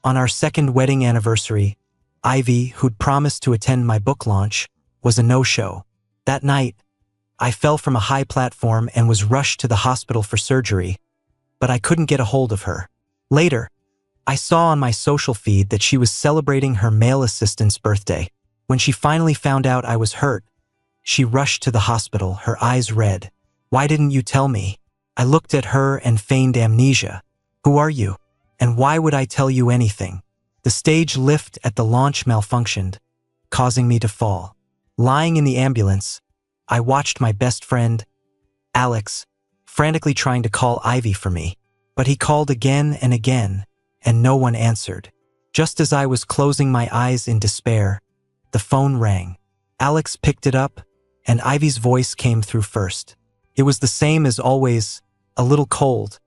On our second wedding anniversary, Ivy, who'd promised to attend my book launch, was a no-show. That night, I fell from a high platform and was rushed to the hospital for surgery, but I couldn't get a hold of her. Later, I saw on my social feed that she was celebrating her male assistant's birthday. When she finally found out I was hurt, she rushed to the hospital, her eyes red. "Why didn't you tell me?" I looked at her and feigned amnesia. "Who are you? And why would I tell you anything?" The stage lift at the launch malfunctioned, causing me to fall. Lying in the ambulance, I watched my best friend, Alex, frantically trying to call Ivy for me. But he called again and again, and no one answered. Just as I was closing my eyes in despair, the phone rang. Alex picked it up, and Ivy's voice came through first. It was the same as always, a little cold,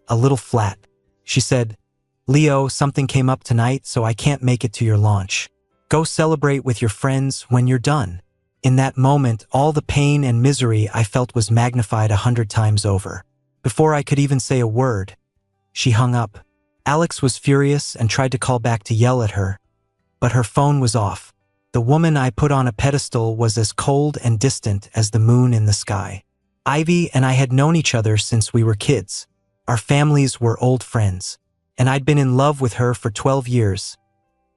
a little flat. She said, "Leo, something came up tonight, so I can't make it to your launch. Go celebrate with your friends when you're done." In that moment, all the pain and misery I felt was magnified 100 times over. Before I could even say a word, she hung up. Alex was furious and tried to call back to yell at her, but her phone was off. The woman I put on a pedestal was as cold and distant as the moon in the sky. Ivy and I had known each other since we were kids. Our families were old friends, and I'd been in love with her for 12 years,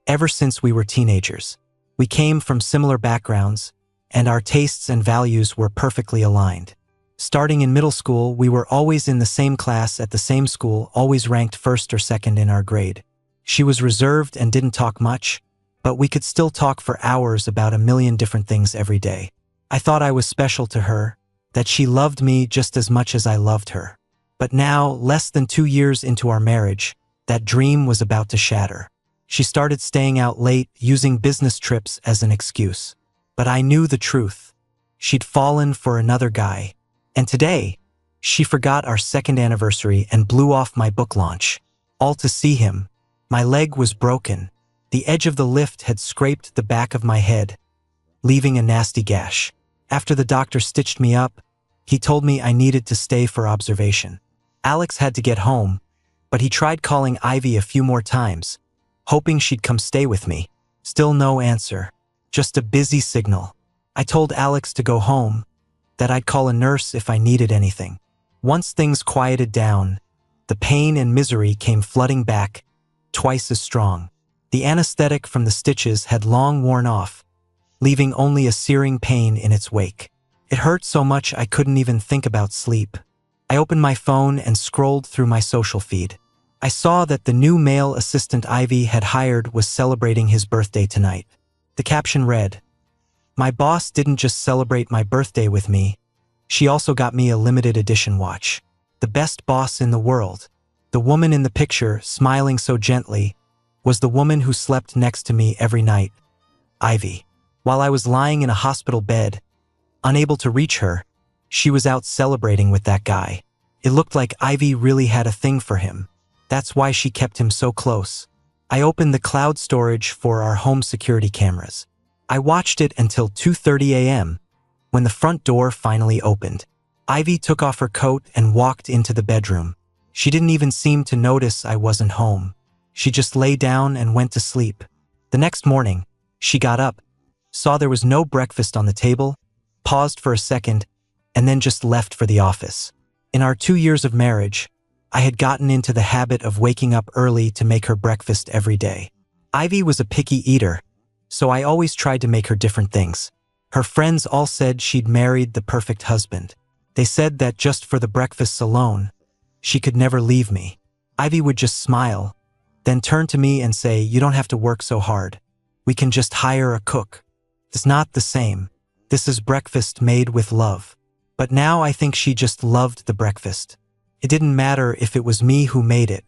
ever since we were teenagers. We came from similar backgrounds, and our tastes and values were perfectly aligned. Starting in middle school, we were always in the same class at the same school, always ranked first or second in our grade. She was reserved and didn't talk much, but we could still talk for hours about a million different things every day. I thought I was special to her, that she loved me just as much as I loved her. But now, less than 2 years into our marriage, that dream was about to shatter. She started staying out late, using business trips as an excuse. But I knew the truth. She'd fallen for another guy. And today, she forgot our second anniversary and blew off my book launch. All to see him. My leg was broken. The edge of the lift had scraped the back of my head, leaving a nasty gash. After the doctor stitched me up, he told me I needed to stay for observation. Alex had to get home, but he tried calling Ivy a few more times, hoping she'd come stay with me. Still no answer. Just a busy signal. I told Alex to go home, that I'd call a nurse if I needed anything. Once things quieted down, the pain and misery came flooding back, twice as strong. The anesthetic from the stitches had long worn off, leaving only a searing pain in its wake. It hurt so much I couldn't even think about sleep. I opened my phone and scrolled through my social feed. I saw that the new male assistant Ivy had hired was celebrating his birthday tonight. The caption read, "My boss didn't just celebrate my birthday with me, she also got me a limited edition watch. The best boss in the world." The woman in the picture, smiling so gently, was the woman who slept next to me every night, Ivy. While I was lying in a hospital bed, unable to reach her, she was out celebrating with that guy. It looked like Ivy really had a thing for him. That's why she kept him so close. I opened the cloud storage for our home security cameras. I watched it until 2:30 a.m., when the front door finally opened. Ivy took off her coat and walked into the bedroom. She didn't even seem to notice I wasn't home. She just lay down and went to sleep. The next morning, she got up, saw there was no breakfast on the table, paused for a second, and then just left for the office. In our 2 years of marriage, I had gotten into the habit of waking up early to make her breakfast every day. Ivy was a picky eater, so I always tried to make her different things. Her friends all said she'd married the perfect husband. They said that just for the breakfasts alone, she could never leave me. Ivy would just smile, then turn to me and say, "You don't have to work so hard. We can just hire a cook." It's not the same. This is breakfast made with love. But now I think she just loved the breakfast. It didn't matter if it was me who made it.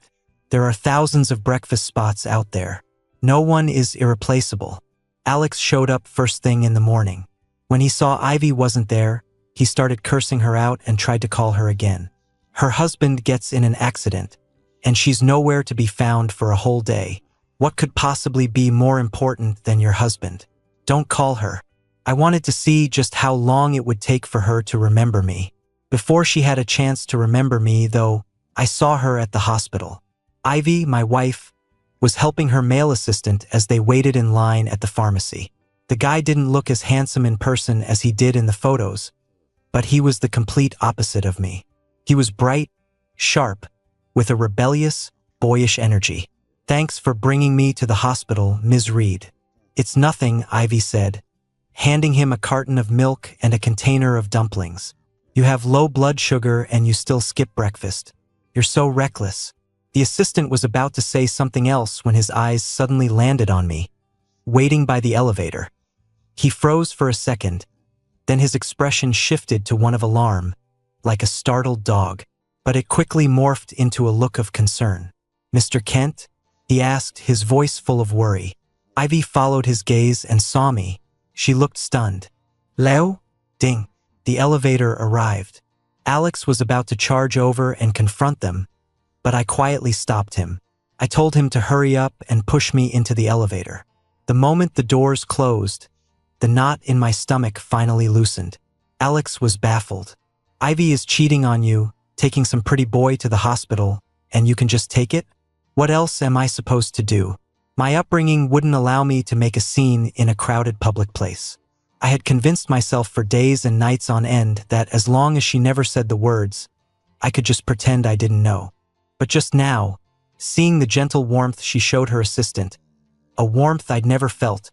There are thousands of breakfast spots out there. No one is irreplaceable. Alex showed up first thing in the morning. When he saw Ivy wasn't there, he started cursing her out and tried to call her again. Her husband gets in an accident, and she's nowhere to be found for a whole day. What could possibly be more important than your husband? Don't call her. I wanted to see just how long it would take for her to remember me. Before she had a chance to remember me, though, I saw her at the hospital. Ivy, my wife, was helping her male assistant as they waited in line at the pharmacy. The guy didn't look as handsome in person as he did in the photos, but he was the complete opposite of me. He was bright, sharp, with a rebellious, boyish energy. "Thanks for bringing me to the hospital, Ms. Reed." "It's nothing," Ivy said, handing him a carton of milk and a container of dumplings. "You have low blood sugar and you still skip breakfast. You're so reckless." The assistant was about to say something else when his eyes suddenly landed on me, waiting by the elevator. He froze for a second, then his expression shifted to one of alarm, like a startled dog, but it quickly morphed into a look of concern. "Mr. Kent?" he asked, his voice full of worry. Ivy followed his gaze and saw me. She looked stunned. "Leo?" Ding. The elevator arrived. Alex was about to charge over and confront them, but I quietly stopped him. I told him to hurry up and push me into the elevator. The moment the doors closed, the knot in my stomach finally loosened. Alex was baffled. "Ivy is cheating on you, taking some pretty boy to the hospital, and you can just take it? What else am I supposed to do?" My upbringing wouldn't allow me to make a scene in a crowded public place. I had convinced myself for days and nights on end that as long as she never said the words, I could just pretend I didn't know. But just now, seeing the gentle warmth she showed her assistant, a warmth I'd never felt,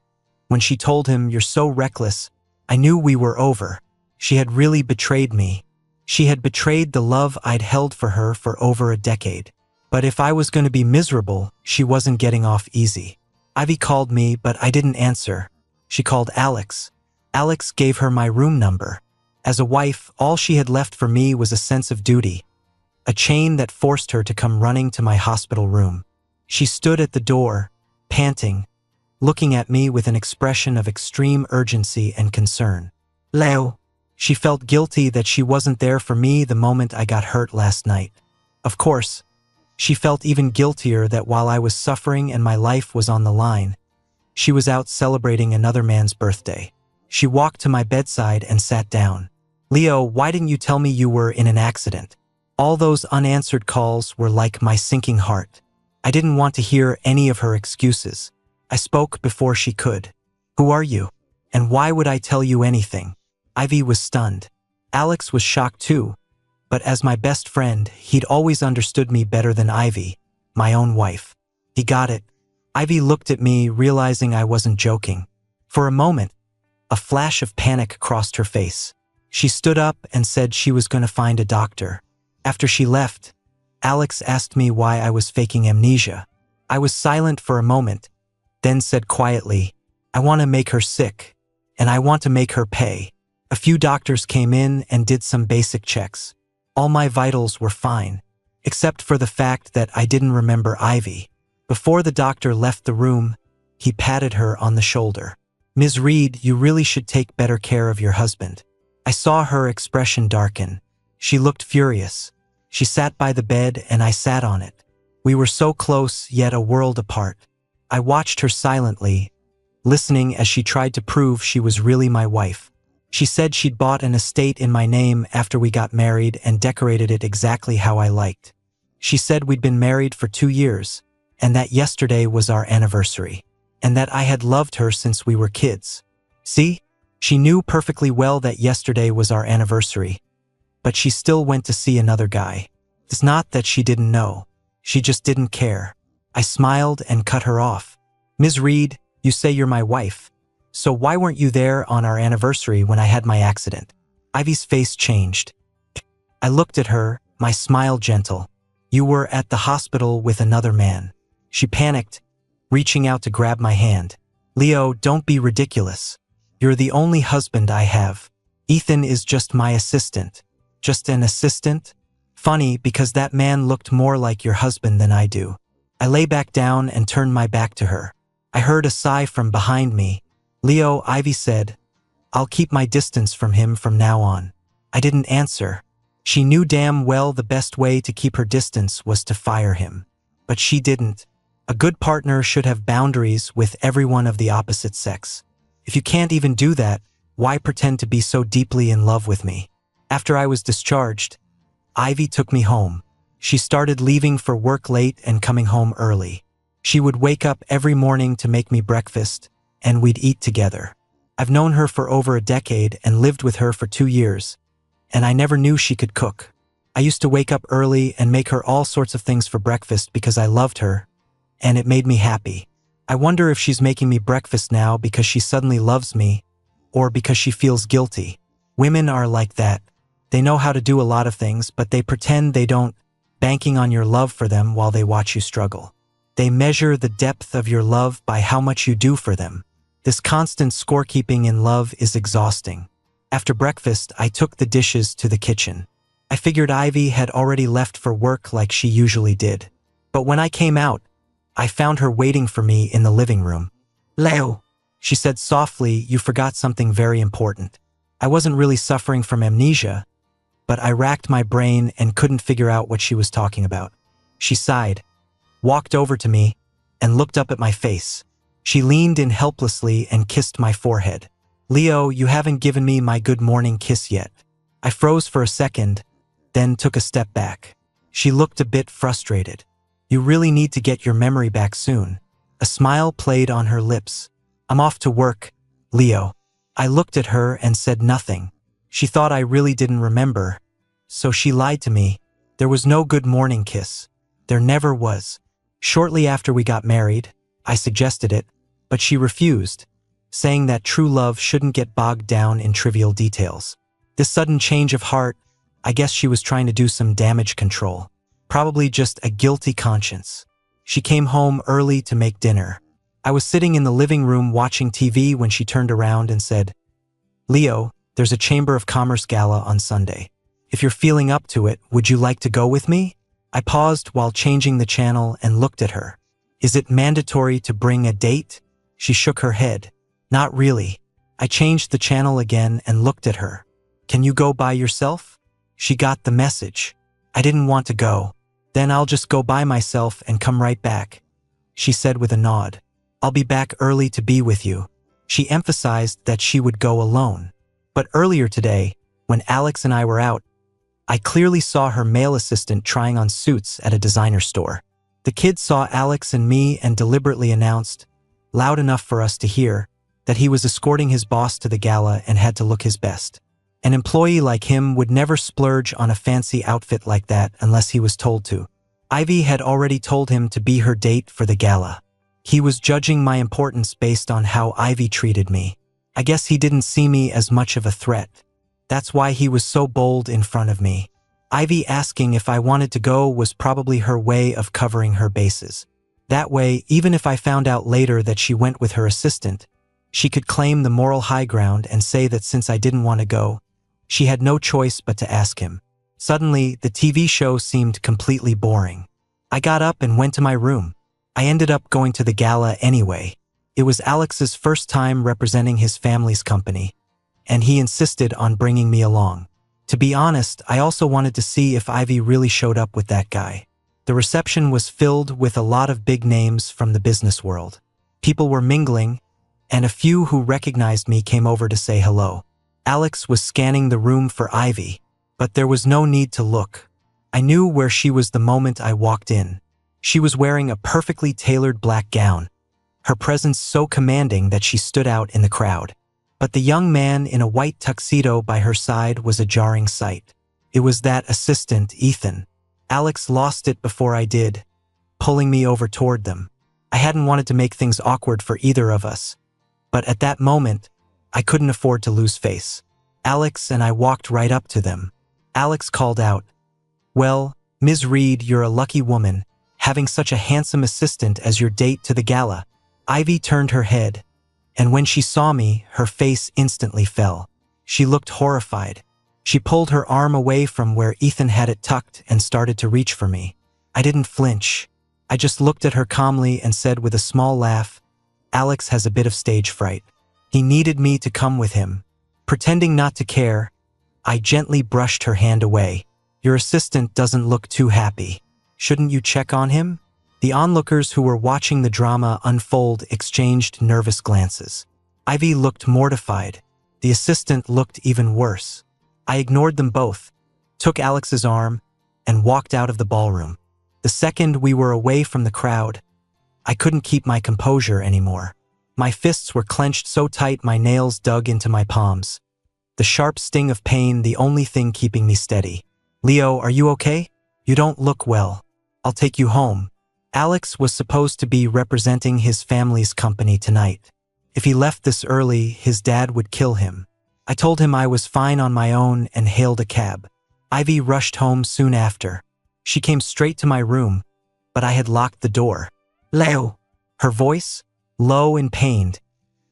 when she told him, "You're so reckless," I knew we were over. She had really betrayed me. She had betrayed the love I'd held for her for over a decade. But if I was going to be miserable, she wasn't getting off easy. Ivy called me, but I didn't answer. She called Alex. Alex gave her my room number. As a wife, all she had left for me was a sense of duty, a chain that forced her to come running to my hospital room. She stood at the door, panting, looking at me with an expression of extreme urgency and concern. "Leo." She felt guilty that she wasn't there for me the moment I got hurt last night. Of course, she felt even guiltier that while I was suffering and my life was on the line, she was out celebrating another man's birthday. She walked to my bedside and sat down. "Leo, why didn't you tell me you were in an accident?" All those unanswered calls were like my sinking heart. I didn't want to hear any of her excuses. I spoke before she could. "Who are you? And why would I tell you anything?" Ivy was stunned. Alex was shocked too, but as my best friend, he'd always understood me better than Ivy, my own wife. He got it. Ivy looked at me, realizing I wasn't joking. For a moment, a flash of panic crossed her face. She stood up and said she was going to find a doctor. After she left, Alex asked me why I was faking amnesia. I was silent for a moment, then said quietly, "I want to make her sick, and I want to make her pay." A few doctors came in and did some basic checks. All my vitals were fine, except for the fact that I didn't remember Ivy. Before the doctor left the room, he patted her on the shoulder. "Ms. Reed, you really should take better care of your husband." I saw her expression darken. She looked furious. She sat by the bed and I sat on it. We were so close, yet a world apart. I watched her silently, listening as she tried to prove she was really my wife. She said she'd bought an estate in my name after we got married and decorated it exactly how I liked. She said we'd been married for 2 years, and that yesterday was our anniversary, and that I had loved her since we were kids. See? She knew perfectly well that yesterday was our anniversary, but she still went to see another guy. It's not that she didn't know. She just didn't care. I smiled and cut her off. "Ms. Reed, you say you're my wife. So why weren't you there on our anniversary when I had my accident?" Ivy's face changed. I looked at her, my smile gentle. "You were at the hospital with another man." She panicked, reaching out to grab my hand. "Leo, don't be ridiculous. You're the only husband I have. Ethan is just my assistant." "Just an assistant?" "Funny, because that man looked more like your husband than I do." I lay back down and turned my back to her. I heard a sigh from behind me. "Leo," Ivy said, "I'll keep my distance from him from now on." I didn't answer. She knew damn well the best way to keep her distance was to fire him. But she didn't. A good partner should have boundaries with everyone of the opposite sex. If you can't even do that, why pretend to be so deeply in love with me? After I was discharged, Ivy took me home. She started leaving for work late and coming home early. She would wake up every morning to make me breakfast, and we'd eat together. I've known her for over a decade and lived with her for 2 years, and I never knew she could cook. I used to wake up early and make her all sorts of things for breakfast because I loved her, and it made me happy. I wonder if she's making me breakfast now because she suddenly loves me, or because she feels guilty. Women are like that. They know how to do a lot of things, but they pretend they don't, banking on your love for them while they watch you struggle. They measure the depth of your love by how much you do for them. This constant scorekeeping in love is exhausting. After breakfast, I took the dishes to the kitchen. I figured Ivy had already left for work like she usually did. But when I came out, I found her waiting for me in the living room. "Leo," she said softly, "you forgot something very important." I wasn't really suffering from amnesia, but I racked my brain and couldn't figure out what she was talking about. She sighed, walked over to me, and looked up at my face. She leaned in helplessly and kissed my forehead. "Leo, you haven't given me my good morning kiss yet." I froze for a second, then took a step back. She looked a bit frustrated. "You really need to get your memory back soon." A smile played on her lips. "I'm off to work, Leo." I looked at her and said nothing. She thought I really didn't remember, so she lied to me. There was no good morning kiss. There never was. Shortly after we got married, I suggested it, but she refused, saying that true love shouldn't get bogged down in trivial details. This sudden change of heart, I guess she was trying to do some damage control. Probably just a guilty conscience. She came home early to make dinner. I was sitting in the living room watching TV when she turned around and said, "Leo, there's a Chamber of Commerce gala on Sunday. If you're feeling up to it, would you like to go with me?" I paused while changing the channel and looked at her. "Is it mandatory to bring a date?" She shook her head. "Not really." I changed the channel again and looked at her. "Can you go by yourself?" She got the message. I didn't want to go. "Then I'll just go by myself and come right back," she said with a nod. "I'll be back early to be with you." She emphasized that she would go alone. But earlier today, when Alex and I were out, I clearly saw her male assistant trying on suits at a designer store. The kid saw Alex and me and deliberately announced, loud enough for us to hear, that he was escorting his boss to the gala and had to look his best. An employee like him would never splurge on a fancy outfit like that unless he was told to. Ivy had already told him to be her date for the gala. He was judging my importance based on how Ivy treated me. I guess he didn't see me as much of a threat. That's why he was so bold in front of me. Ivy asking if I wanted to go was probably her way of covering her bases. That way, even if I found out later that she went with her assistant, she could claim the moral high ground and say that since I didn't want to go, she had no choice but to ask him. Suddenly, the TV show seemed completely boring. I got up and went to my room. I ended up going to the gala anyway. It was Alex's first time representing his family's company, and he insisted on bringing me along. To be honest, I also wanted to see if Ivy really showed up with that guy. The reception was filled with a lot of big names from the business world. People were mingling, and a few who recognized me came over to say hello. Alex was scanning the room for Ivy, but there was no need to look. I knew where she was the moment I walked in. She was wearing a perfectly tailored black gown, her presence so commanding that she stood out in the crowd. But the young man in a white tuxedo by her side was a jarring sight. It was that assistant, Ethan. Alex lost it before I did, pulling me over toward them. I hadn't wanted to make things awkward for either of us, but at that moment, I couldn't afford to lose face. Alex and I walked right up to them. Alex called out, "Well, Ms. Reed, you're a lucky woman, having such a handsome assistant as your date to the gala." Ivy turned her head, and when she saw me, her face instantly fell. She looked horrified. She pulled her arm away from where Ethan had it tucked and started to reach for me. I didn't flinch. I just looked at her calmly and said with a small laugh, "Alex has a bit of stage fright. He needed me to come with him." Pretending not to care, I gently brushed her hand away. "Your assistant doesn't look too happy. Shouldn't you check on him?" The onlookers who were watching the drama unfold exchanged nervous glances. Ivy looked mortified. The assistant looked even worse. I ignored them both, took Alex's arm, and walked out of the ballroom. The second we were away from the crowd, I couldn't keep my composure anymore. My fists were clenched so tight my nails dug into my palms. The sharp sting of pain the only thing keeping me steady. Leo, are you okay? You don't look well. I'll take you home. Alex was supposed to be representing his family's company tonight. If he left this early, his dad would kill him. I told him I was fine on my own and hailed a cab. Ivy rushed home soon after. She came straight to my room, but I had locked the door. Leo! Her voice, low and pained,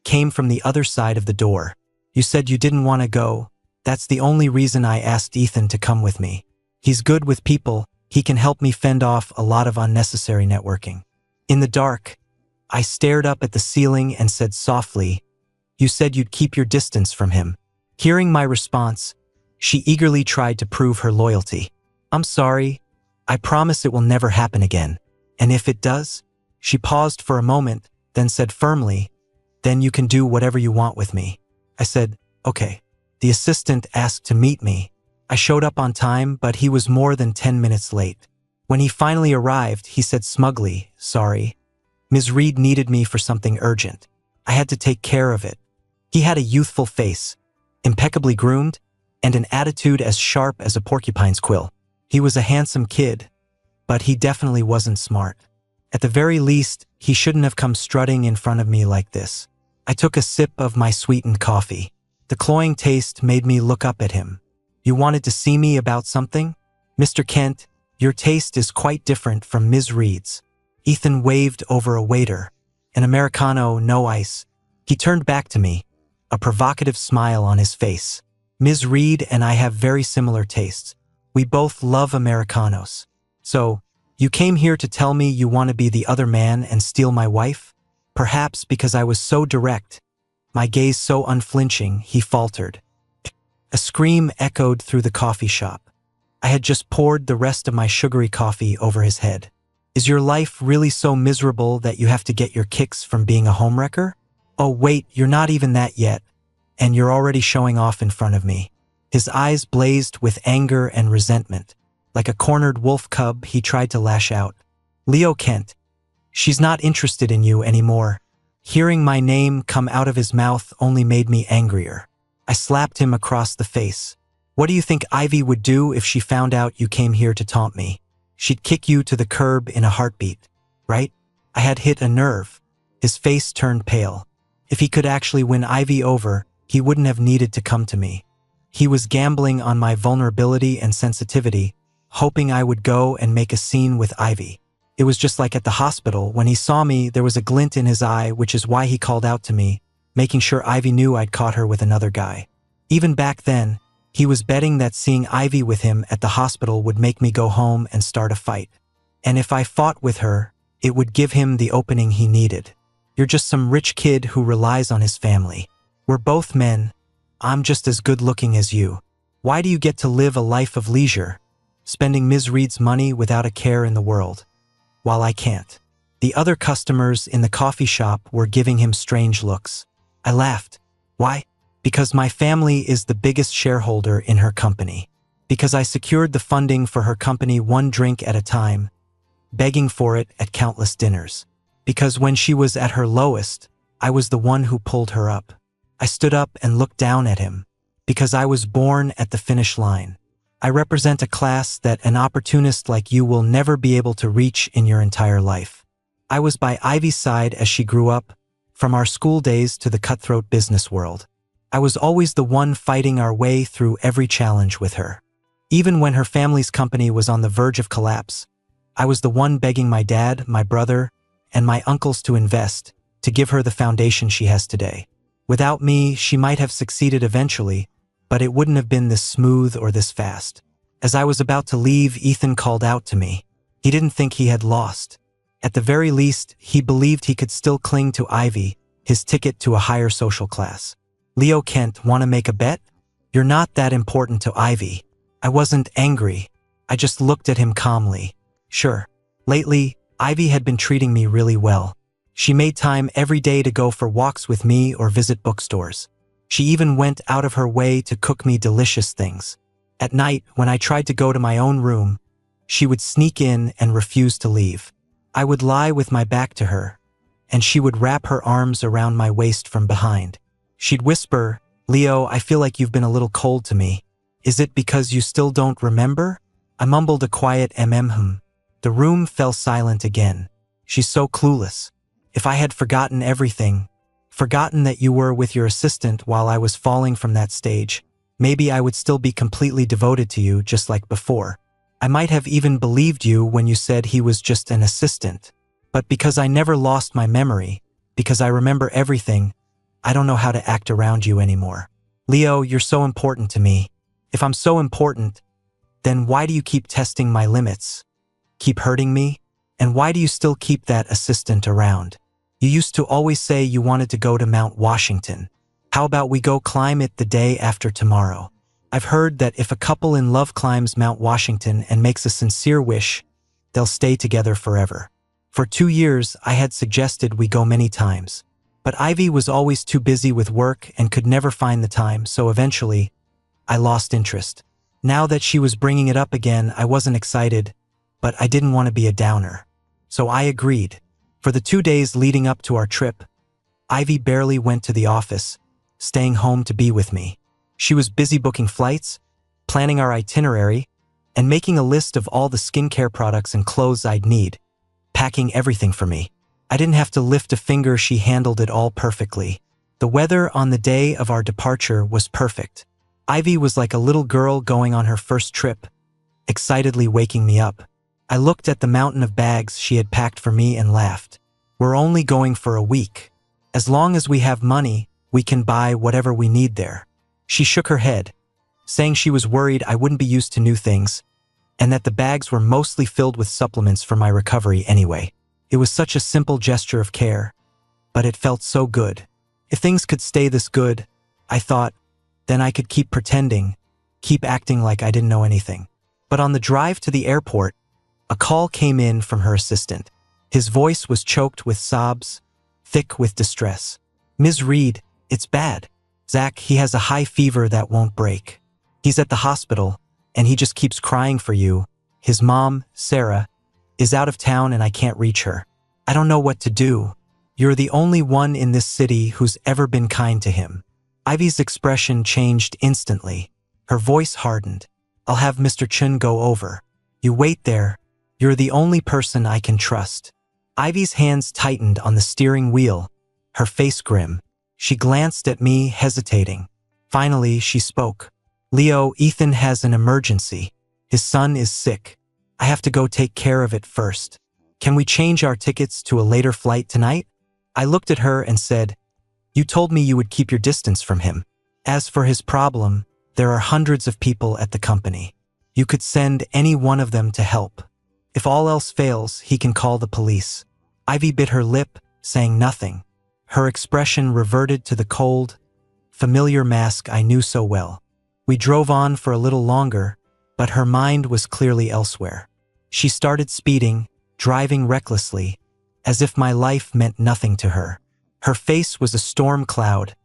came from the other side of the door. You said you didn't want to go. That's the only reason I asked Ethan to come with me. He's good with people. He can help me fend off a lot of unnecessary networking. In the dark, I stared up at the ceiling and said softly, You said you'd keep your distance from him. Hearing my response, she eagerly tried to prove her loyalty. I'm sorry. I promise it will never happen again. And if it does? She paused for a moment, then said firmly, Then you can do whatever you want with me. I said, Okay. The assistant asked to meet me. I showed up on time, but he was more than 10 minutes late. When he finally arrived, he said smugly, Sorry. Ms. Reed needed me for something urgent. I had to take care of it. He had a youthful face, impeccably groomed, and an attitude as sharp as a porcupine's quill. He was a handsome kid, but he definitely wasn't smart. At the very least, he shouldn't have come strutting in front of me like this. I took a sip of my sweetened coffee. The cloying taste made me look up at him. You wanted to see me about something? Mr. Kent, your taste is quite different from Ms. Reed's. Ethan waved over a waiter. An Americano, no ice. He turned back to me, a provocative smile on his face. Ms. Reed and I have very similar tastes. We both love Americanos. So, you came here to tell me you want to be the other man and steal my wife? Perhaps because I was so direct, my gaze so unflinching, he faltered. A scream echoed through the coffee shop. I had just poured the rest of my sugary coffee over his head. Is your life really so miserable that you have to get your kicks from being a homewrecker? Oh wait, you're not even that yet, and you're already showing off in front of me. His eyes blazed with anger and resentment. Like a cornered wolf cub, he tried to lash out. Leo Kent, she's not interested in you anymore. Hearing my name come out of his mouth only made me angrier. I slapped him across the face. What do you think Ivy would do if she found out you came here to taunt me? She'd kick you to the curb in a heartbeat, right? I had hit a nerve. His face turned pale. If he could actually win Ivy over, he wouldn't have needed to come to me. He was gambling on my vulnerability and sensitivity, hoping I would go and make a scene with Ivy. It was just like at the hospital. When he saw me, there was a glint in his eye, which is why he called out to me, making sure Ivy knew I'd caught her with another guy. Even back then, he was betting that seeing Ivy with him at the hospital would make me go home and start a fight. And if I fought with her, it would give him the opening he needed. You're just some rich kid who relies on his family. We're both men. I'm just as good looking as you. Why do you get to live a life of leisure, spending Ms. Reed's money without a care in the world, while I can't? The other customers in the coffee shop were giving him strange looks. I laughed. Why? Because my family is the biggest shareholder in her company. Because I secured the funding for her company one drink at a time, begging for it at countless dinners. Because when she was at her lowest, I was the one who pulled her up. I stood up and looked down at him. Because I was born at the finish line. I represent a class that an opportunist like you will never be able to reach in your entire life. I was by Ivy's side as she grew up, from our school days to the cutthroat business world. I was always the one fighting our way through every challenge with her. Even when her family's company was on the verge of collapse, I was the one begging my dad, my brother, and my uncles to invest, to give her the foundation she has today. Without me, she might have succeeded eventually, but it wouldn't have been this smooth or this fast. As I was about to leave, Ethan called out to me. He didn't think he had lost. At the very least, he believed he could still cling to Ivy, his ticket to a higher social class. Leo Kent, want to make a bet? You're not that important to Ivy. I wasn't angry. I just looked at him calmly. Sure. Lately, Ivy had been treating me really well. She made time every day to go for walks with me or visit bookstores. She even went out of her way to cook me delicious things. At night, when I tried to go to my own room, she would sneak in and refuse to leave. I would lie with my back to her, and she would wrap her arms around my waist from behind. She'd whisper, "Leo, I feel like you've been a little cold to me. Is it because you still don't remember?" I mumbled a quiet mm. The room fell silent again. She's so clueless. If I had forgotten everything, forgotten that you were with your assistant while I was falling from that stage, maybe I would still be completely devoted to you just like before. I might have even believed you when you said he was just an assistant. But because I never lost my memory, because I remember everything, I don't know how to act around you anymore. Leo, you're so important to me. If I'm so important, then why do you keep testing my limits? Keep hurting me? And why do you still keep that assistant around? You used to always say you wanted to go to Mount Washington. How about we go climb it the day after tomorrow? I've heard that if a couple in love climbs Mount Washington and makes a sincere wish, they'll stay together forever. For 2 years, I had suggested we go many times. But Ivy was always too busy with work and could never find the time, so eventually, I lost interest. Now that she was bringing it up again, I wasn't excited, but I didn't want to be a downer. So I agreed. For the 2 days leading up to our trip, Ivy barely went to the office, staying home to be with me. She was busy booking flights, planning our itinerary, and making a list of all the skincare products and clothes I'd need, packing everything for me. I didn't have to lift a finger, she handled it all perfectly. The weather on the day of our departure was perfect. Ivy was like a little girl going on her first trip, excitedly waking me up. I looked at the mountain of bags she had packed for me and laughed. We're only going for a week. As long as we have money, we can buy whatever we need there. She shook her head, saying she was worried I wouldn't be used to new things, and that the bags were mostly filled with supplements for my recovery anyway. It was such a simple gesture of care, but it felt so good. If things could stay this good, I thought, then I could keep pretending, keep acting like I didn't know anything. But on the drive to the airport, a call came in from her assistant. His voice was choked with sobs, thick with distress. "Ms. Reed, it's bad. Zach, he has a high fever that won't break. He's at the hospital, and he just keeps crying for you. His mom, Sarah, is out of town and I can't reach her. I don't know what to do. You're the only one in this city who's ever been kind to him." Ivy's expression changed instantly. Her voice hardened. "I'll have Mr. Chun go over. You wait there. You're the only person I can trust." Ivy's hands tightened on the steering wheel, her face grim. She glanced at me, hesitating. Finally, she spoke. "Leo, Ethan has an emergency. His son is sick. I have to go take care of it first. Can we change our tickets to a later flight tonight?" I looked at her and said, "You told me you would keep your distance from him. As for his problem, there are hundreds of people at the company. You could send any one of them to help. If all else fails, he can call the police." Ivy bit her lip, saying nothing. Her expression reverted to the cold, familiar mask I knew so well. We drove on for a little longer, but her mind was clearly elsewhere. She started speeding, driving recklessly, as if my life meant nothing to her. Her face was a storm cloud,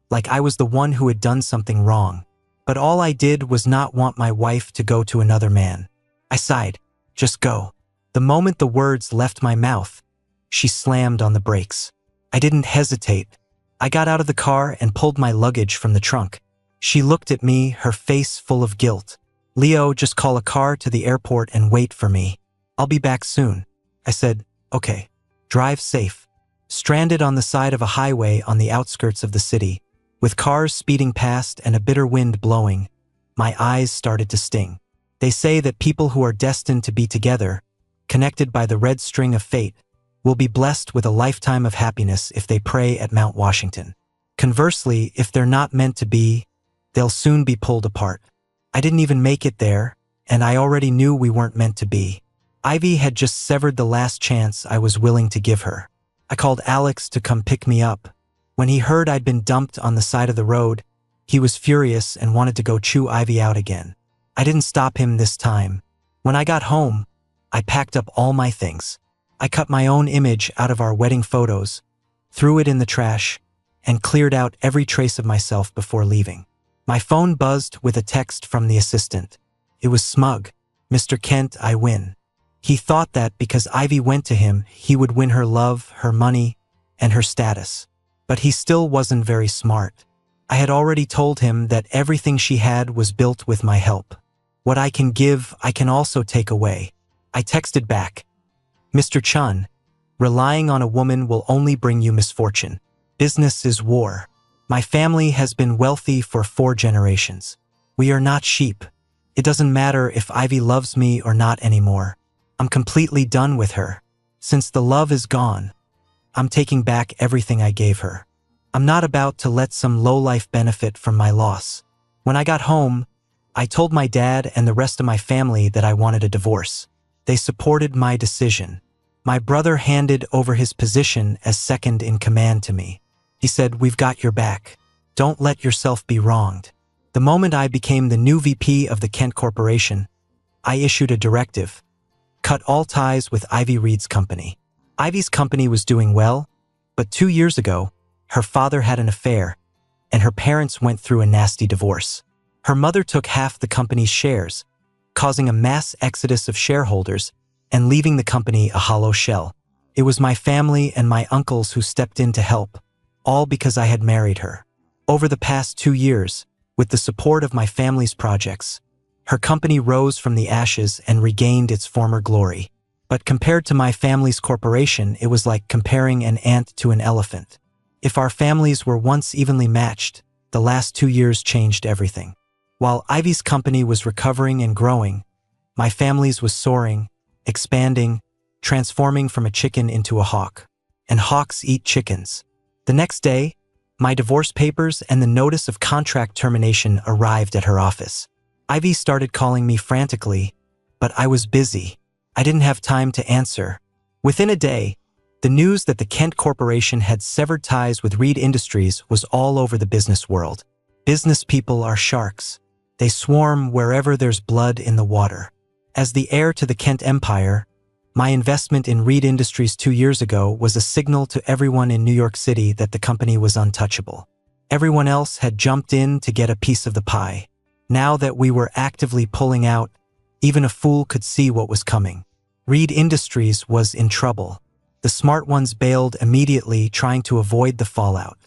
like I was the one who had done something wrong. But all I did was not want my wife to go to another man. I sighed. "Just go." The moment the words left my mouth, she slammed on the brakes. I didn't hesitate. I got out of the car and pulled my luggage from the trunk. She looked at me, her face full of guilt. "Leo, just call a car to the airport and wait for me. I'll be back soon." I said, "Okay. Drive safe." Stranded on the side of a highway on the outskirts of the city, with cars speeding past and a bitter wind blowing, my eyes started to sting. They say that people who are destined to be together, connected by the red string of fate, will be blessed with a lifetime of happiness if they pray at Mount Washington. Conversely, if they're not meant to be, they'll soon be pulled apart. I didn't even make it there, and I already knew we weren't meant to be. Ivy had just severed the last chance I was willing to give her. I called Alex to come pick me up. When he heard I'd been dumped on the side of the road, he was furious and wanted to go chew Ivy out again. I didn't stop him this time. When I got home, I packed up all my things. I cut my own image out of our wedding photos, threw it in the trash, and cleared out every trace of myself before leaving. My phone buzzed with a text from the assistant. It was smug. "Mr. Kent, I win." He thought that because Ivy went to him, he would win her love, her money, and her status. But he still wasn't very smart. I had already told him that everything she had was built with my help. What I can give, I can also take away. I texted back, Mr. Chun, relying on a woman will only bring you misfortune. Business is war. My family has been wealthy for 4 generations. We are not sheep. It doesn't matter if Ivy loves me or not anymore. I'm completely done with her. Since the love is gone, I'm taking back everything I gave her. I'm not about to let some lowlife benefit from my loss. When I got home, I told my dad and the rest of my family that I wanted a divorce. They supported my decision. My brother handed over his position as second in command to me. He said, "We've got your back. Don't let yourself be wronged." The moment I became the new VP of the Kent Corporation, I issued a directive. Cut all ties with Ivy Reed's company. Ivy's company was doing well, but 2 years ago, her father had an affair, and her parents went through a nasty divorce. Her mother took half the company's shares, causing a mass exodus of shareholders and leaving the company a hollow shell. It was my family and my uncles who stepped in to help, all because I had married her. Over the past 2 years, with the support of my family's projects, her company rose from the ashes and regained its former glory. But compared to my family's corporation, it was like comparing an ant to an elephant. If our families were once evenly matched, the last 2 years changed everything. While Ivy's company was recovering and growing, my family's was soaring, expanding, transforming from a chicken into a hawk. And hawks eat chickens. The next day, my divorce papers and the notice of contract termination arrived at her office. Ivy started calling me frantically, but I was busy. I didn't have time to answer. Within a day, the news that the Kent Corporation had severed ties with Reed Industries was all over the business world. Business people are sharks. They swarm wherever there's blood in the water. As the heir to the Kent Empire, my investment in Reed Industries 2 years ago was a signal to everyone in New York City that the company was untouchable. Everyone else had jumped in to get a piece of the pie. Now that we were actively pulling out, even a fool could see what was coming. Reed Industries was in trouble. The smart ones bailed immediately, trying to avoid the fallout.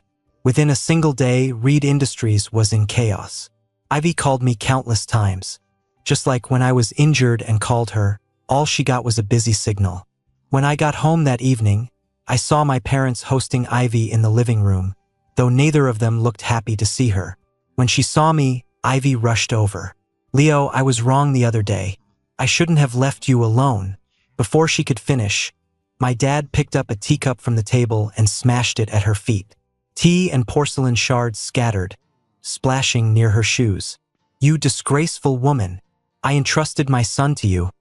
Within a single day, Reed Industries was in chaos. Ivy called me countless times. Just like when I was injured and called her, all she got was a busy signal. When I got home that evening, I saw my parents hosting Ivy in the living room, though neither of them looked happy to see her. When she saw me, Ivy rushed over. "Leo, I was wrong the other day. I shouldn't have left you alone." Before she could finish, my dad picked up a teacup from the table and smashed it at her feet. Tea and porcelain shards scattered, splashing near her shoes. "You disgraceful woman. I entrusted my son to you,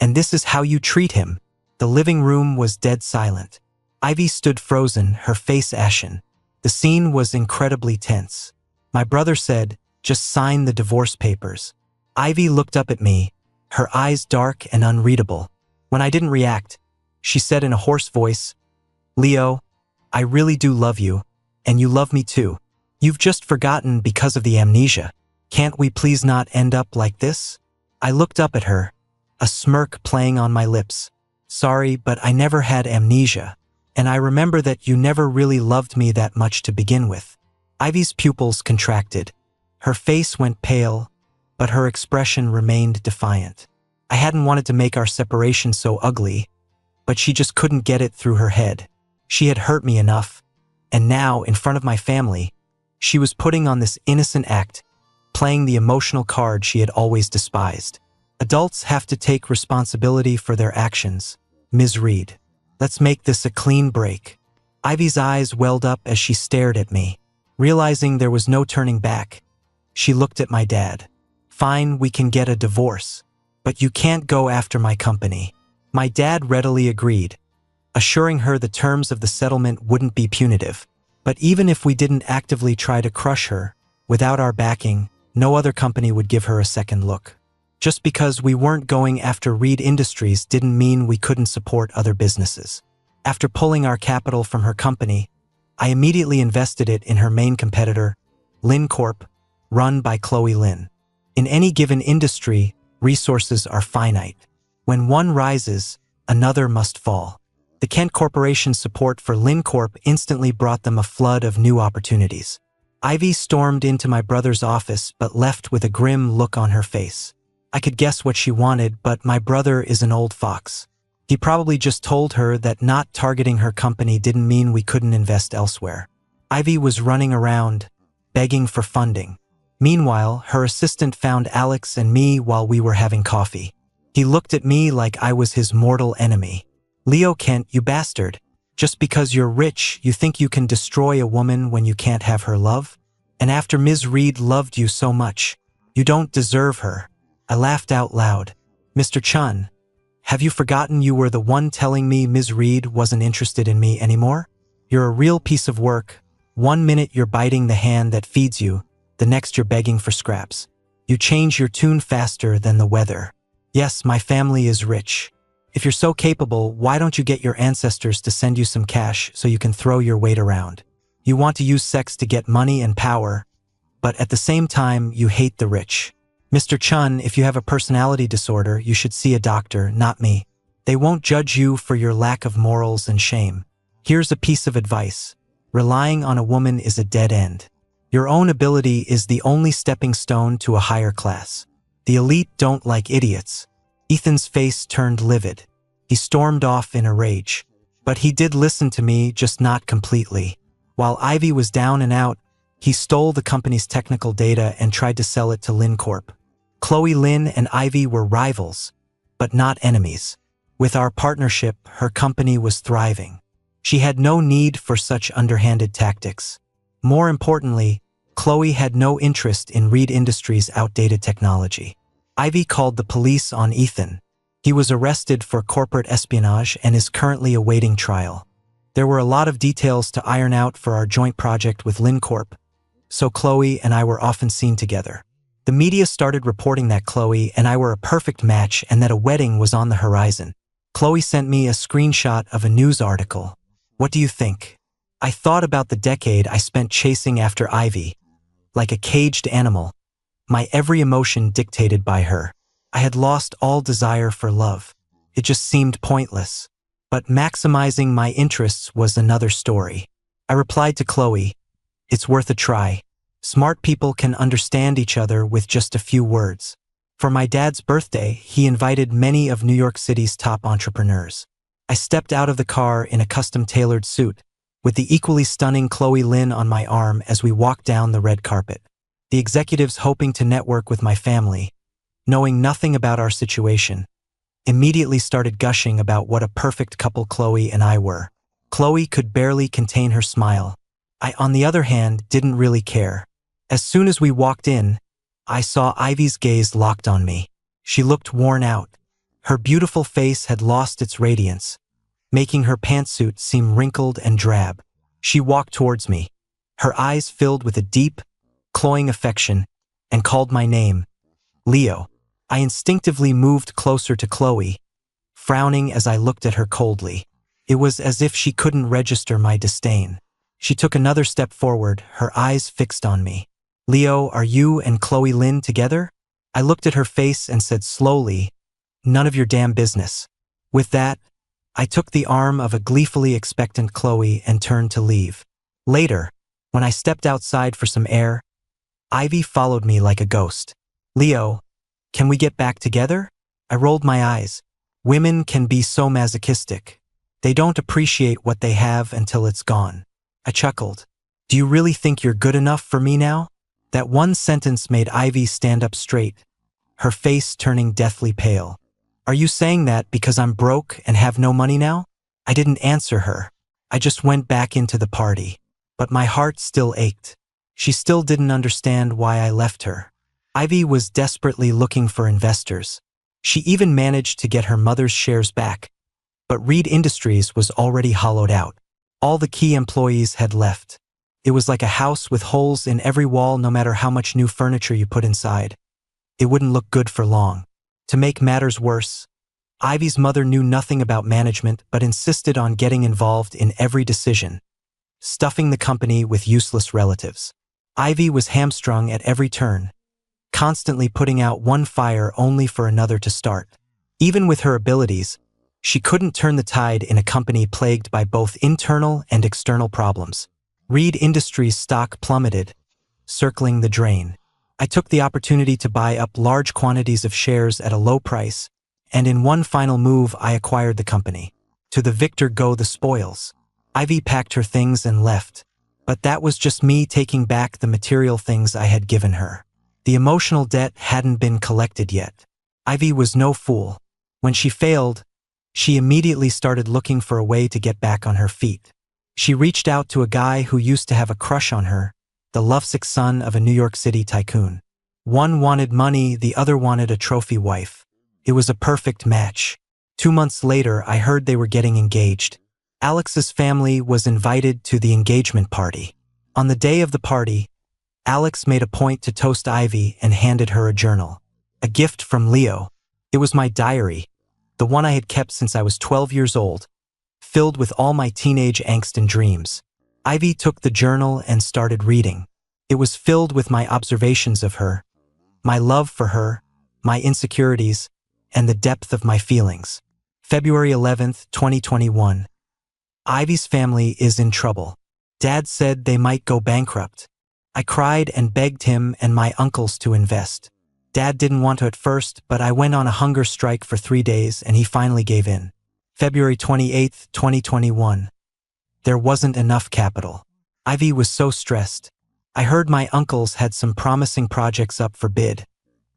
and this is how you treat him." The living room was dead silent. Ivy stood frozen, her face ashen. The scene was incredibly tense. My brother said, "Just sign the divorce papers." Ivy looked up at me, her eyes dark and unreadable. When I didn't react, she said in a hoarse voice, "Leo, I really do love you, and you love me too. You've just forgotten because of the amnesia. Can't we please not end up like this?" I looked up at her, a smirk playing on my lips. "Sorry, but I never had amnesia, and I remember that you never really loved me that much to begin with." Ivy's pupils contracted. Her face went pale, but her expression remained defiant. I hadn't wanted to make our separation so ugly, but she just couldn't get it through her head. She had hurt me enough, and now, in front of my family, she was putting on this innocent act, playing the emotional card she had always despised. "Adults have to take responsibility for their actions, Ms. Reed. Let's make this a clean break." Ivy's eyes welled up as she stared at me. Realizing there was no turning back, she looked at my dad. "Fine, we can get a divorce, but you can't go after my company." My dad readily agreed, assuring her the terms of the settlement wouldn't be punitive. But even if we didn't actively try to crush her, without our backing, no other company would give her a second look. Just because we weren't going after Reed Industries didn't mean we couldn't support other businesses. After pulling our capital from her company, I immediately invested it in her main competitor, Lin Corp, run by Chloe Lin. In any given industry, resources are finite. When one rises, another must fall. The Kent Corporation's support for LinCorp instantly brought them a flood of new opportunities. Ivy stormed into my brother's office but left with a grim look on her face. I could guess what she wanted, but my brother is an old fox. He probably just told her that not targeting her company didn't mean we couldn't invest elsewhere. Ivy was running around, begging for funding. Meanwhile, her assistant found Alex and me while we were having coffee. He looked at me like I was his mortal enemy. "Leo Kent, you bastard. Just because you're rich, you think you can destroy a woman when you can't have her love? And after Ms. Reed loved you so much, you don't deserve her." I laughed out loud. "Mr. Chun, have you forgotten you were the one telling me Ms. Reed wasn't interested in me anymore? You're a real piece of work. One minute you're biting the hand that feeds you, the next you're begging for scraps. You change your tune faster than the weather. Yes, my family is rich. If you're so capable, why don't you get your ancestors to send you some cash so you can throw your weight around? You want to use sex to get money and power, but at the same time, you hate the rich. Mr. Chun, if you have a personality disorder, you should see a doctor, not me. They won't judge you for your lack of morals and shame. Here's a piece of advice. Relying on a woman is a dead end. Your own ability is the only stepping stone to a higher class. The elite don't like idiots." Ethan's face turned livid. He stormed off in a rage. But he did listen to me, just not completely. While Ivy was down and out, he stole the company's technical data and tried to sell it to LinCorp. Chloe Lynn and Ivy were rivals, but not enemies. With our partnership, her company was thriving. She had no need for such underhanded tactics. More importantly, Chloe had no interest in Reed Industries' outdated technology. Ivy called the police on Ethan. He was arrested for corporate espionage and is currently awaiting trial. There were a lot of details to iron out for our joint project with LinCorp, so Chloe and I were often seen together. The media started reporting that Chloe and I were a perfect match and that a wedding was on the horizon. Chloe sent me a screenshot of a news article. What do you think? I thought about the decade I spent chasing after Ivy, like a caged animal, my every emotion dictated by her. I had lost all desire for love. It just seemed pointless. But maximizing my interests was another story. I replied to Chloe, "It's worth a try. Smart people can understand each other with just a few words." For my dad's birthday, he invited many of New York City's top entrepreneurs. I stepped out of the car in a custom-tailored suit, with the equally stunning Chloe Lynn on my arm as we walked down the red carpet. The executives, hoping to network with my family, knowing nothing about our situation, immediately started gushing about what a perfect couple Chloe and I were. Chloe could barely contain her smile. I, on the other hand, didn't really care. As soon as we walked in, I saw Ivy's gaze locked on me. She looked worn out. Her beautiful face had lost its radiance, making her pantsuit seem wrinkled and drab. She walked towards me, her eyes filled with a deep, cloying affection, and called my name, Leo. I instinctively moved closer to Chloe, frowning as I looked at her coldly. It was as if she couldn't register my disdain. She took another step forward, her eyes fixed on me. "Leo, are you and Chloe Lynn together?" I looked at her face and said slowly, "None of your damn business." With that, I took the arm of a gleefully expectant Chloe and turned to leave. Later, when I stepped outside for some air, Ivy followed me like a ghost. "Leo, can we get back together?" I rolled my eyes. Women can be so masochistic. They don't appreciate what they have until it's gone. I chuckled. "Do you really think you're good enough for me now?" That one sentence made Ivy stand up straight, her face turning deathly pale. "Are you saying that because I'm broke and have no money now?" I didn't answer her. I just went back into the party. But my heart still ached. She still didn't understand why I left her. Ivy was desperately looking for investors. She even managed to get her mother's shares back. But Reed Industries was already hollowed out. All the key employees had left. It was like a house with holes in every wall. No matter how much new furniture you put inside, it wouldn't look good for long. To make matters worse, Ivy's mother knew nothing about management but insisted on getting involved in every decision, stuffing the company with useless relatives. Ivy was hamstrung at every turn, constantly putting out one fire only for another to start. Even with her abilities, she couldn't turn the tide in a company plagued by both internal and external problems. Reed Industries' stock plummeted, circling the drain. I took the opportunity to buy up large quantities of shares at a low price, and in one final move I acquired the company. To the victor go the spoils. Ivy packed her things and left, but that was just me taking back the material things I had given her. The emotional debt hadn't been collected yet. Ivy was no fool. When she failed, she immediately started looking for a way to get back on her feet. She reached out to a guy who used to have a crush on her, the lovesick son of a New York City tycoon. One wanted money, the other wanted a trophy wife. It was a perfect match. 2 months later, I heard they were getting engaged. Alex's family was invited to the engagement party. On the day of the party, Alex made a point to toast Ivy and handed her a journal. A gift from Leo. It was my diary, the one I had kept since I was 12 years old, filled with all my teenage angst and dreams. Ivy took the journal and started reading. It was filled with my observations of her, my love for her, my insecurities, and the depth of my feelings. February 11th, 2021. Ivy's family is in trouble. Dad said they might go bankrupt. I cried and begged him and my uncles to invest. Dad didn't want to at first, but I went on a hunger strike for 3 days and he finally gave in. February 28th, 2021. There wasn't enough capital. Ivy was so stressed. I heard my uncles had some promising projects up for bid,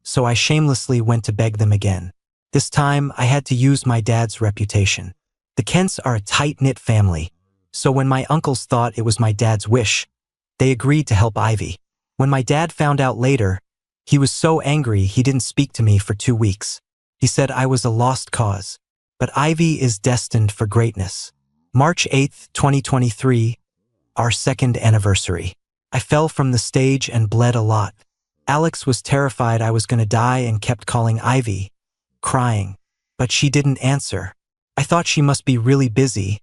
so I shamelessly went to beg them again. This time, I had to use my dad's reputation. The Kents are a tight-knit family, so when my uncles thought it was my dad's wish, they agreed to help Ivy. When my dad found out later, he was so angry he didn't speak to me for 2 weeks. He said I was a lost cause, but Ivy is destined for greatness. March 8th, 2023, our 2nd anniversary. I fell from the stage and bled a lot. Alex was terrified I was going to die and kept calling Ivy, crying, but she didn't answer. I thought she must be really busy,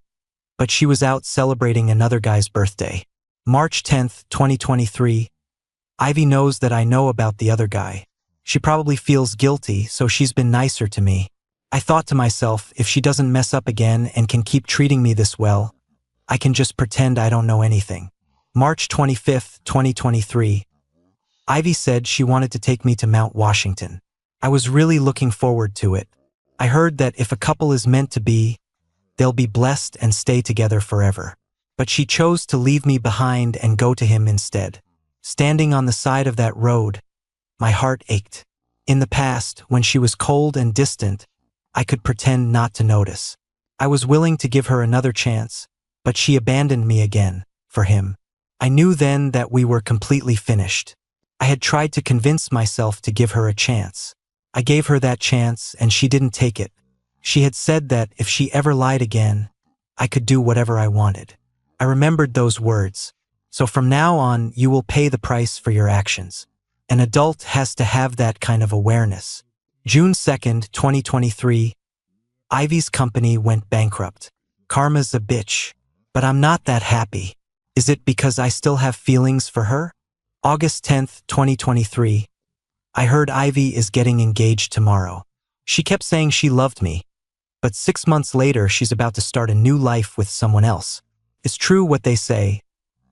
but she was out celebrating another guy's birthday. March 10th, 2023. Ivy knows that I know about the other guy. She probably feels guilty, so she's been nicer to me. I thought to myself, if she doesn't mess up again and can keep treating me this well, I can just pretend I don't know anything. March 25th, 2023. Ivy said she wanted to take me to Mount Washington. I was really looking forward to it. I heard that if a couple is meant to be, they'll be blessed and stay together forever. But she chose to leave me behind and go to him instead. Standing on the side of that road, my heart ached. In the past, when she was cold and distant, I could pretend not to notice. I was willing to give her another chance, but she abandoned me again, for him. I knew then that we were completely finished. I had tried to convince myself to give her a chance. I gave her that chance and she didn't take it. She had said that if she ever lied again, I could do whatever I wanted. I remembered those words. So from now on, you will pay the price for your actions. An adult has to have that kind of awareness. June 2nd, 2023. Ivy's company went bankrupt. Karma's a bitch. But I'm not that happy. Is it because I still have feelings for her? August 10th, 2023. I heard Ivy is getting engaged tomorrow. She kept saying she loved me, but 6 months later she's about to start a new life with someone else. It's true what they say.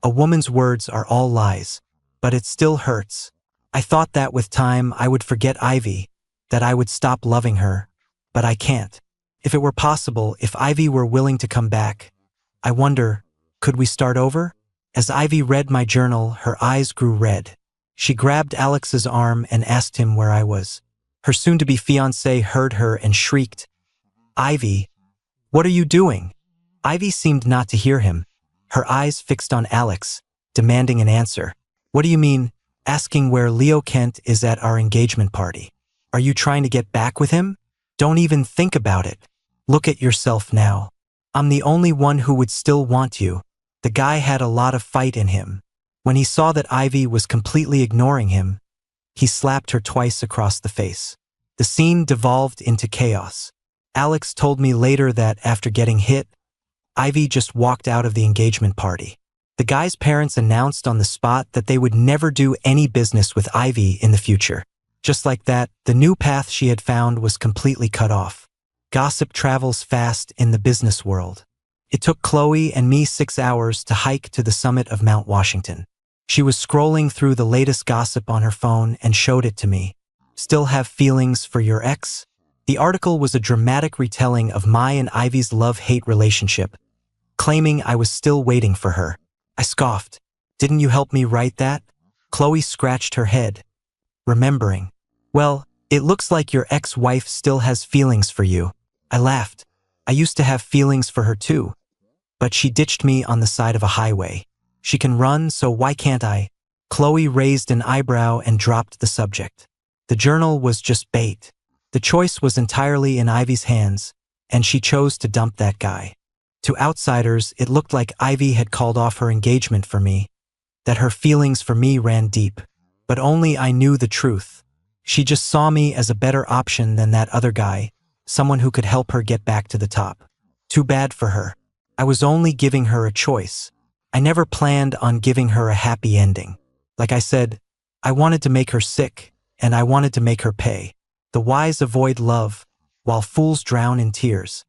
A woman's words are all lies, but it still hurts. I thought that with time I would forget Ivy, that I would stop loving her, but I can't. If it were possible, if Ivy were willing to come back, I wonder, could we start over? As Ivy read my journal, her eyes grew red. She grabbed Alex's arm and asked him where I was. Her soon-to-be fiancé heard her and shrieked, "Ivy, what are you doing?" Ivy seemed not to hear him, her eyes fixed on Alex, demanding an answer. "What do you mean, asking where Leo Kent is at our engagement party? Are you trying to get back with him? Don't even think about it. Look at yourself now. I'm the only one who would still want you." The guy had a lot of fight in him. When he saw that Ivy was completely ignoring him, he slapped her twice across the face. The scene devolved into chaos. Alex told me later that after getting hit, Ivy just walked out of the engagement party. The guy's parents announced on the spot that they would never do any business with Ivy in the future. Just like that, the new path she had found was completely cut off. Gossip travels fast in the business world. It took Chloe and me 6 hours to hike to the summit of Mount Washington. She was scrolling through the latest gossip on her phone and showed it to me. Still have feelings for your ex? The article was a dramatic retelling of my and Ivy's love-hate relationship, claiming I was still waiting for her. I scoffed. Didn't you help me write that? Chloe scratched her head, remembering. Well, it looks like your ex-wife still has feelings for you. I laughed. I used to have feelings for her too. But she ditched me on the side of a highway. She can run, so why can't I? Chloe raised an eyebrow and dropped the subject. The journal was just bait. The choice was entirely in Ivy's hands, and she chose to dump that guy. To outsiders, it looked like Ivy had called off her engagement for me, that her feelings for me ran deep. But only I knew the truth. She just saw me as a better option than that other guy, someone who could help her get back to the top. Too bad for her. I was only giving her a choice. I never planned on giving her a happy ending. Like I said, I wanted to make her sick, and I wanted to make her pay. The wise avoid love, while fools drown in tears.